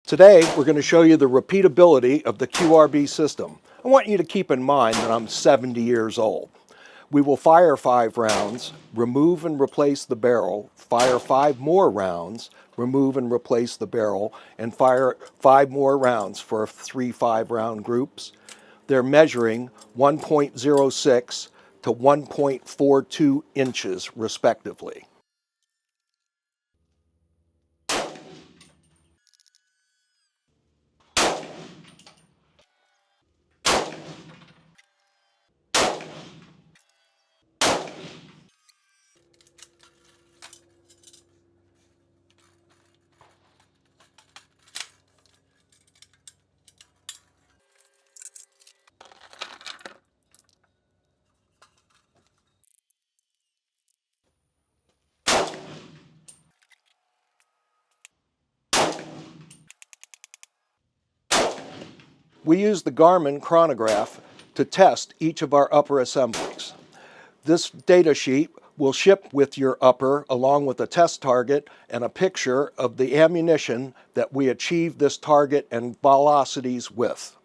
Today, we're going to show you the repeatability of the QRB system. I want you to keep in mind that I'm 70 years old. We will fire 5 rounds, remove and replace the barrel, fire 5 more rounds, remove and replace the barrel, and fire 5 more rounds for 3 5-round groups. They're measuring 1.06 to 1.42 inches respectively. We use the Garmin chronograph to test each of our upper assemblies. This data sheet will ship with your upper along with a test target and a picture of the ammunition that we achieved this target and velocities with.